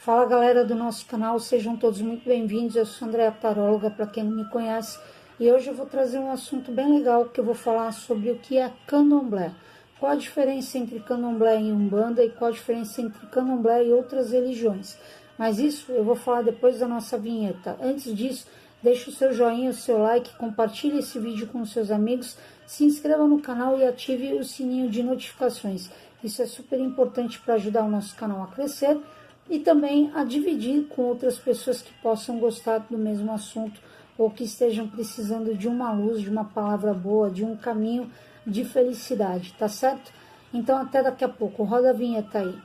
Fala galera do nosso canal, sejam todos muito bem-vindos. Eu sou Andréa Taróloga, para quem não me conhece, e hoje eu vou trazer um assunto bem legal, que eu vou falar sobre o que é candomblé. Qual a diferença entre candomblé e umbanda e qual a diferença entre candomblé e outras religiões. Mas isso eu vou falar depois da nossa vinheta. Antes disso, deixe o seu joinha, o seu like, compartilhe esse vídeo com seus amigos, se inscreva no canal e ative o sininho de notificações. Isso é super importante para ajudar o nosso canal a crescer e também a dividir com outras pessoas que possam gostar do mesmo assunto ou que estejam precisando de uma luz, de uma palavra boa, de um caminho de felicidade, tá certo? Então até daqui a pouco, roda a vinheta aí.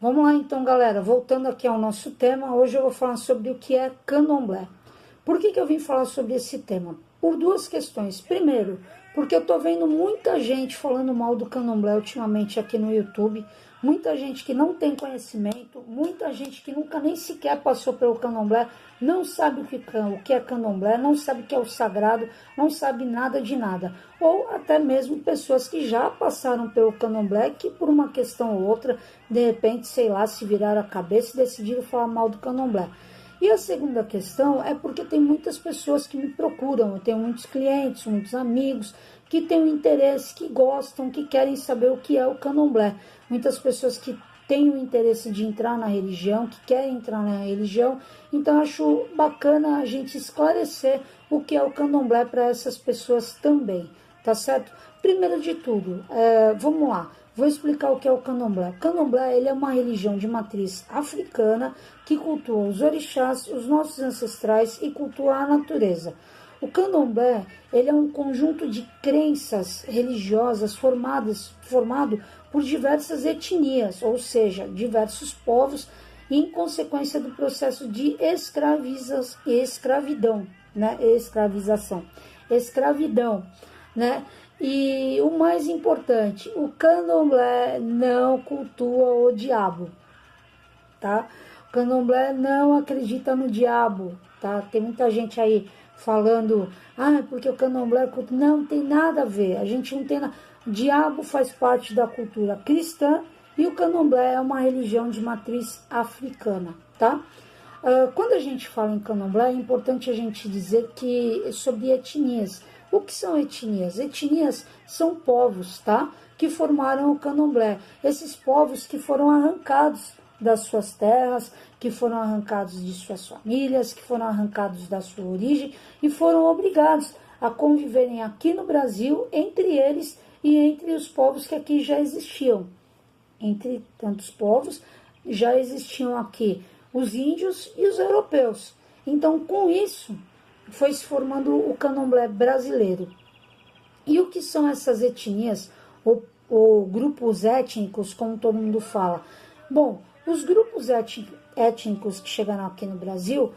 Vamos lá então, galera, voltando aqui ao nosso tema, hoje eu vou falar sobre o que é candomblé. Por que eu vim falar sobre esse tema? Por duas questões. Primeiro, porque eu tô vendo muita gente falando mal do candomblé ultimamente aqui no YouTube, muita gente que não tem conhecimento, muita gente que nunca nem sequer passou pelo candomblé, não sabe o que é candomblé, não sabe o que é o sagrado, não sabe nada de nada. Ou até mesmo pessoas que já passaram pelo candomblé, que por uma questão ou outra, de repente, sei lá, se viraram a cabeça e decidiram falar mal do candomblé. E a segunda questão é porque tem muitas pessoas que me procuram, eu tenho muitos clientes, muitos amigos, que têm um interesse, que gostam, que querem saber o que é o candomblé. Muitas pessoas que têm o interesse de entrar na religião, que querem entrar na religião, então eu acho bacana a gente esclarecer o que é o candomblé para essas pessoas também, tá certo? Primeiro de tudo, vamos lá. Vou explicar o que é o candomblé. O candomblé ele é uma religião de matriz africana que cultua os orixás, os nossos ancestrais e cultua a natureza. O candomblé ele é um conjunto de crenças religiosas formado por diversas etnias, ou seja, diversos povos, em consequência do processo de escravidão, né? E o mais importante, o candomblé não cultua o diabo, tá? O candomblé não acredita no diabo, tá? Tem muita gente aí falando, porque o candomblé não tem nada a ver, a gente não tem nada. O diabo faz parte da cultura cristã e o candomblé é uma religião de matriz africana, tá? Quando a gente fala em candomblé, é importante a gente dizer que sobre etnias. O que são etnias? Etnias são povos, tá? Que formaram o candomblé. Esses povos que foram arrancados das suas terras, que foram arrancados de suas famílias, que foram arrancados da sua origem e foram obrigados a conviverem aqui no Brasil, entre eles e entre os povos que aqui já existiam. Entre tantos povos, já existiam aqui os índios e os europeus. Então, com isso, foi se formando o candomblé brasileiro. E o que são essas etnias, ou grupos étnicos, como todo mundo fala? Bom, os grupos étnicos que chegaram aqui no Brasil,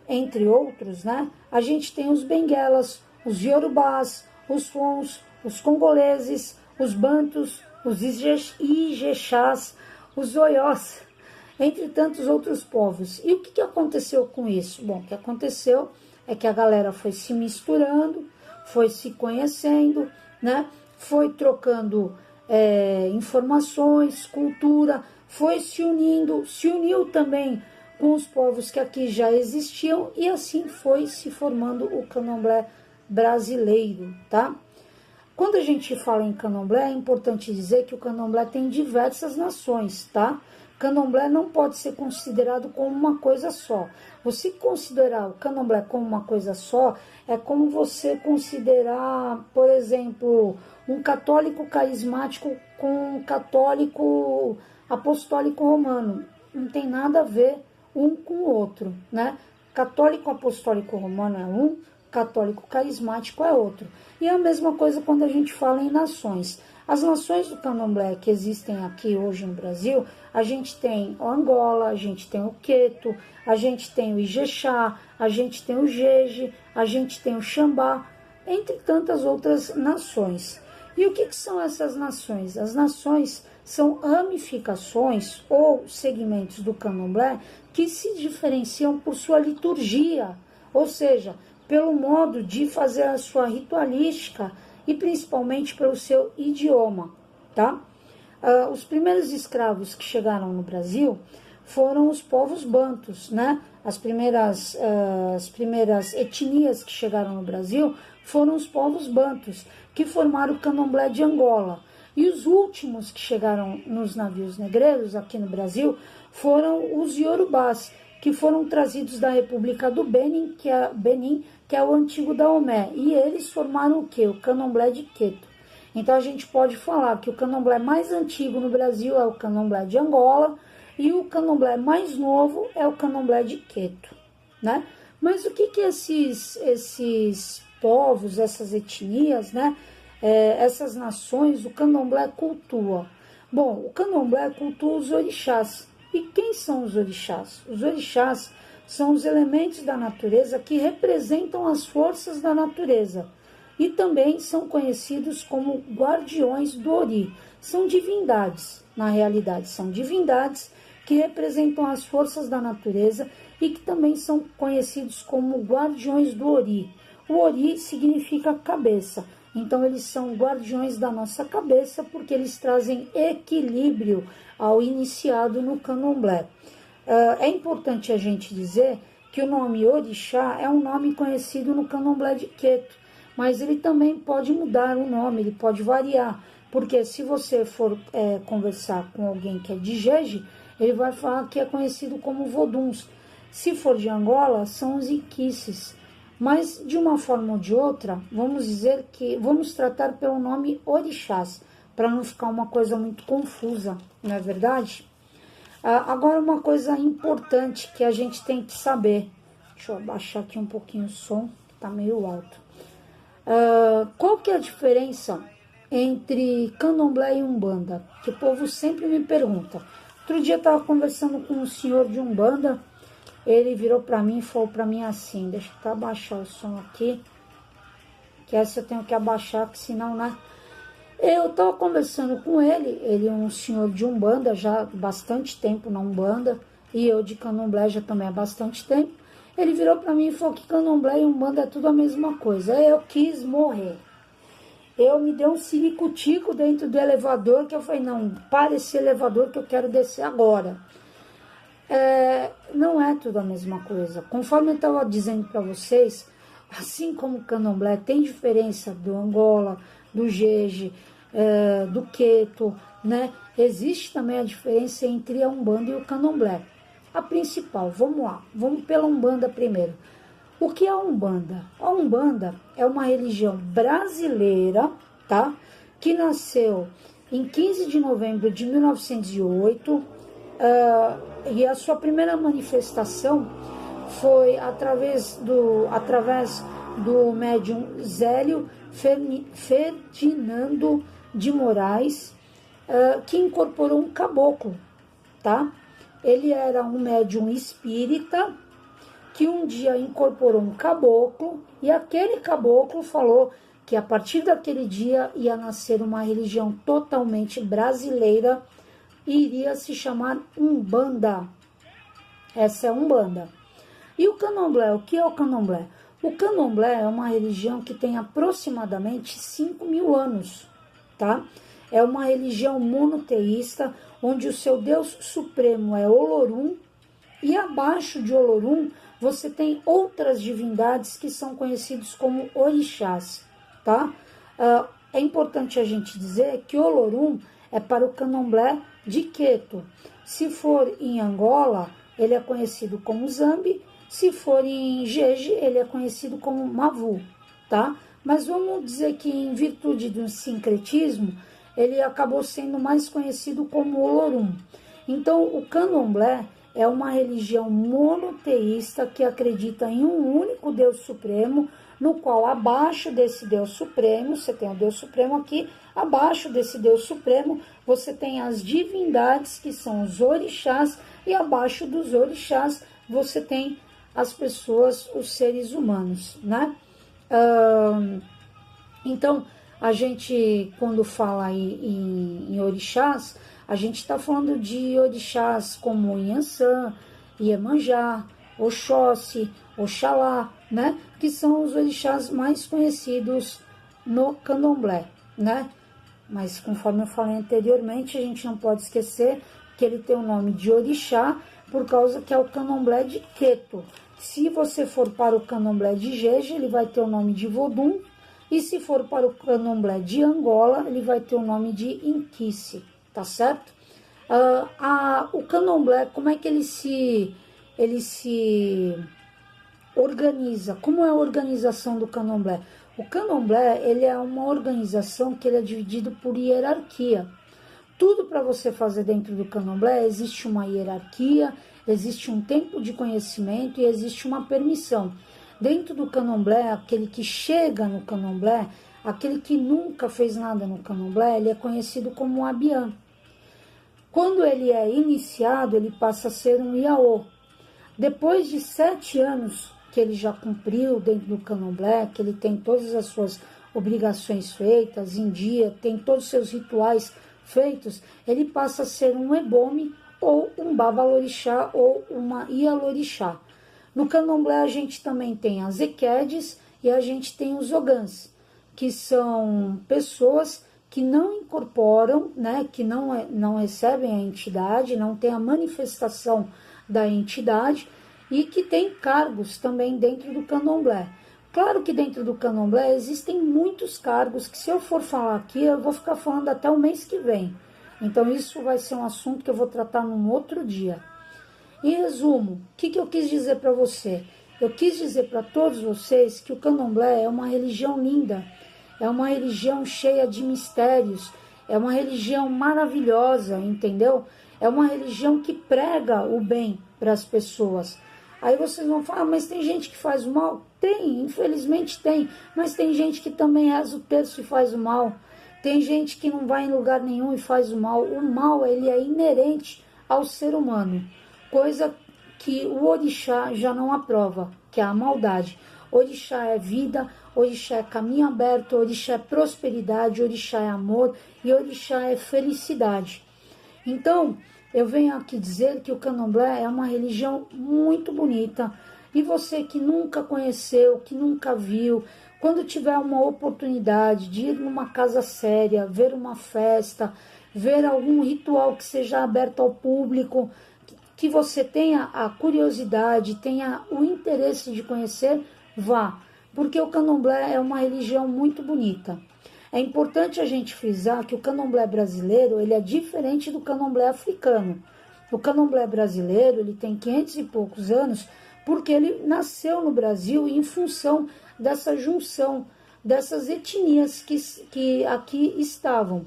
entre outros, né? A gente tem os benguelas, os iorubás, os fons, os congoleses, os bantus, os ijexás, os oiós, entre tantos outros povos. E o que aconteceu com isso? Bom, o que aconteceu é que a galera foi se misturando, foi se conhecendo, né? Foi trocando informações, cultura, foi se uniu também com os povos que aqui já existiam e assim foi se formando o candomblé brasileiro, tá? Quando a gente fala em candomblé, é importante dizer que o candomblé tem diversas nações, tá? Candomblé não pode ser considerado como uma coisa só. Você considerar o candomblé como uma coisa só é como você considerar, por exemplo, um católico carismático com um católico apostólico romano. Não tem nada a ver um com o outro, né? Católico apostólico romano é um, católico carismático é outro. E é a mesma coisa quando a gente fala em nações. As nações do candomblé que existem aqui hoje no Brasil, a gente tem o Angola, a gente tem o Queto, a gente tem o Ijexá, a gente tem o Jeje, a gente tem o Xambá, entre tantas outras nações. E o que são essas nações? As nações são ramificações ou segmentos do candomblé que se diferenciam por sua liturgia, ou seja, pelo modo de fazer a sua ritualística e principalmente pelo seu idioma, tá? Os primeiros escravos que chegaram no Brasil foram os povos bantus, né? As primeiras etnias que chegaram no Brasil foram os povos bantus, que formaram o candomblé de Angola. E os últimos que chegaram nos navios negreiros aqui no Brasil foram os iorubás, que foram trazidos da República do Benin, que é o antigo Daomé. E eles formaram o quê? O candomblé de Queto. Então a gente pode falar que o candomblé mais antigo no Brasil é o candomblé de Angola e o candomblé mais novo é o candomblé de Queto, né? Mas o que esses povos, essas etnias, né? Essas nações, o candomblé cultua? Bom, o candomblé cultua os orixás. E quem são os orixás? Os orixás são os elementos da natureza que representam as forças da natureza e também são conhecidos como guardiões do Ori. São divindades, na realidade, são divindades que representam as forças da natureza e que também são conhecidos como guardiões do Ori. O Ori significa cabeça, então eles são guardiões da nossa cabeça porque eles trazem equilíbrio ao iniciado no candomblé. É importante a gente dizer que o nome orixá é um nome conhecido no candomblé de Queto, mas ele também pode mudar o nome, ele pode variar, porque se você for conversar com alguém que é de Jeje, ele vai falar que é conhecido como voduns. Se for de Angola, são os iquices. Mas, de uma forma ou de outra, vamos tratar pelo nome orixás, para não ficar uma coisa muito confusa, não é verdade? Agora, uma coisa importante que a gente tem que saber. Deixa eu abaixar aqui um pouquinho o som, que está meio alto. Qual que é a diferença entre candomblé e umbanda? Que o povo sempre me pergunta. Outro dia eu estava conversando com um senhor de umbanda, ele virou para mim e falou para mim assim, deixa eu até abaixar o som aqui, que essa eu tenho que abaixar, que senão, né? Eu estava conversando com ele é um senhor de umbanda já há bastante tempo na umbanda, e eu de candomblé já também há bastante tempo. Ele virou para mim e falou que candomblé e umbanda é tudo a mesma coisa. Eu quis morrer. Eu me dei um ciricutico dentro do elevador, que eu falei, não, para esse elevador que eu quero descer agora. Não é tudo a mesma coisa. Conforme eu estava dizendo para vocês, assim como o candomblé tem diferença do Angola, do Jeje, do Queto, né? Existe também a diferença entre a umbanda e o candomblé. A principal, vamos lá, vamos pela umbanda primeiro. O que é a umbanda? A umbanda é uma religião brasileira, tá? Que nasceu em 15 de novembro de 1908, e a sua primeira manifestação foi através do médium Zélio Ferdinando de Moraes, que incorporou um caboclo, tá? Ele era um médium espírita que um dia incorporou um caboclo, e aquele caboclo falou que a partir daquele dia ia nascer uma religião totalmente brasileira e iria se chamar Umbanda. Essa é Umbanda. E o candomblé, o que é o candomblé? O candomblé é uma religião que tem aproximadamente 5.000 anos, tá? É uma religião monoteísta, onde o seu Deus supremo é Olorum, e abaixo de Olorum você tem outras divindades que são conhecidos como orixás, tá? É importante a gente dizer que Olorum é para o candomblé de Queto. Se for em Angola, ele é conhecido como Zambi. Se for em Jeje, ele é conhecido como Mavu, tá? Mas vamos dizer que em virtude do sincretismo, ele acabou sendo mais conhecido como Olorum. Então, o candomblé é uma religião monoteísta que acredita em um único Deus Supremo, no qual abaixo desse Deus Supremo, você tem o Deus Supremo aqui, Abaixo desse Deus Supremo, você tem as divindades, que são os orixás, e abaixo dos orixás, você tem as pessoas, os seres humanos, né? Então, a gente, quando fala em orixás, a gente está falando de orixás como Inhansã, Iemanjá, Oxóssi, Oxalá, né? Que são os orixás mais conhecidos no candomblé, né? Mas, conforme eu falei anteriormente, a gente não pode esquecer que ele tem o nome de orixá, por causa que é o candomblé de Queto. Se você for para o candomblé de Jeje, ele vai ter o nome de Vodum, e se for para o candomblé de Angola, ele vai ter o nome de Inquice, tá certo? O candomblé, como é que ele se organiza? Como é a organização do candomblé? O candomblé, ele é uma organização que ele é dividido por hierarquia. Tudo para você fazer dentro do candomblé, existe uma hierarquia, existe um tempo de conhecimento e existe uma permissão. Dentro do candomblé, aquele que chega no candomblé, aquele que nunca fez nada no candomblé, ele é conhecido como um abiã. Quando ele é iniciado, ele passa a ser um iaô. Depois de 7 anos que ele já cumpriu dentro do candomblé, que ele tem todas as suas obrigações feitas em dia, tem todos os seus rituais feitos, ele passa a ser um ebome ou um babalorixá ou uma ialorixá. No candomblé a gente também tem as equedes e a gente tem os ogãs, que são pessoas que não incorporam, né, que não recebem a entidade, não tem a manifestação da entidade e que tem cargos também dentro do candomblé. Claro que dentro do candomblé existem muitos cargos que, se eu for falar aqui, eu vou ficar falando até o mês que vem. Então isso vai ser um assunto que eu vou tratar num outro dia. Em resumo, o que eu quis dizer para você? Eu quis dizer para todos vocês que o candomblé é uma religião linda, é uma religião cheia de mistérios, é uma religião maravilhosa, entendeu? É uma religião que prega o bem para as pessoas. Aí vocês vão falar, mas tem gente que faz o mal? Tem, infelizmente tem, mas tem gente que também reza o terço e faz o mal. Tem gente que não vai em lugar nenhum e faz o mal. O mal, ele é inerente ao ser humano, coisa que o orixá já não aprova, que é a maldade. Orixá é vida, orixá é caminho aberto, orixá é prosperidade, orixá é amor e orixá é felicidade. Então, eu venho aqui dizer que o candomblé é uma religião muito bonita. E você que nunca conheceu, que nunca viu, quando tiver uma oportunidade de ir numa casa séria, ver uma festa, ver algum ritual que seja aberto ao público, que você tenha a curiosidade, tenha o interesse de conhecer, vá. Porque o candomblé é uma religião muito bonita. É importante a gente frisar que o candomblé brasileiro, ele é diferente do candomblé africano. O candomblé brasileiro, ele tem 500 e poucos anos, porque ele nasceu no Brasil em função dessa junção, dessas etnias que aqui estavam.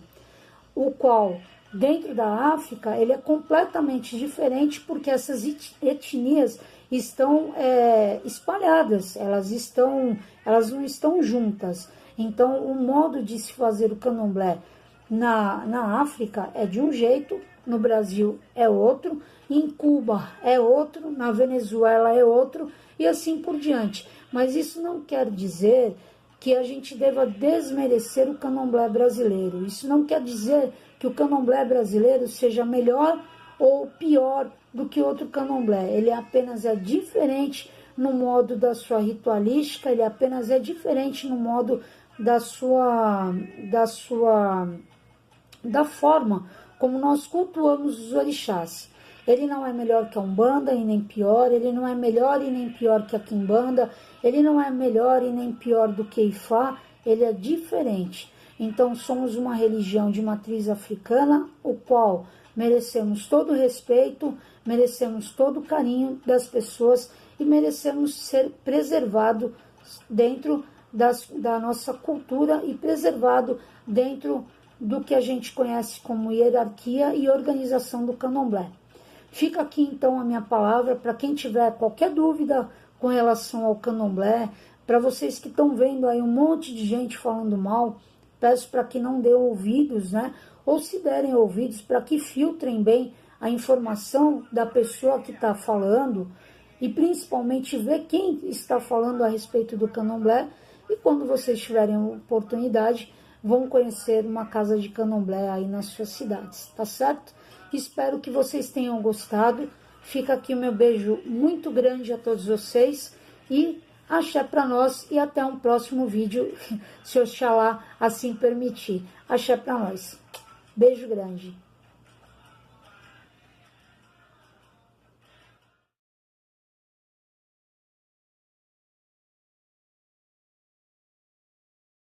O qual, dentro da África, ele é completamente diferente, porque essas etnias estão espalhadas, elas não estão juntas. Então, o modo de se fazer o candomblé na África é de um jeito, no Brasil é outro, em Cuba é outro, na Venezuela é outro, e assim por diante. Mas isso não quer dizer que a gente deva desmerecer o candomblé brasileiro. Isso não quer dizer que o candomblé brasileiro seja melhor ou pior do que outro candomblé. Ele apenas é diferente no modo da sua ritualística, ele apenas é diferente no modo da forma como nós cultuamos os orixás. Ele não é melhor que a Umbanda e nem pior, ele não é melhor e nem pior que a Quimbanda, ele não é melhor e nem pior do que Ifá, ele é diferente. Então somos uma religião de matriz africana, o qual merecemos todo o respeito, merecemos todo o carinho das pessoas e merecemos ser preservado dentro da nossa cultura e preservado dentro do que a gente conhece como hierarquia e organização do candomblé. Fica aqui então a minha palavra para quem tiver qualquer dúvida com relação ao candomblé, para vocês que estão vendo aí um monte de gente falando mal, peço para que não dê ouvidos, né? Ou se derem ouvidos, para que filtrem bem a informação da pessoa que está falando e principalmente ver quem está falando a respeito do candomblé. E quando vocês tiverem oportunidade, vão conhecer uma casa de candomblé aí nas suas cidades, tá certo? Espero que vocês tenham gostado. Fica aqui o meu beijo muito grande a todos vocês e axé para nós e até um próximo vídeo, se Oxalá assim permitir. Axé para nós. Beijo grande.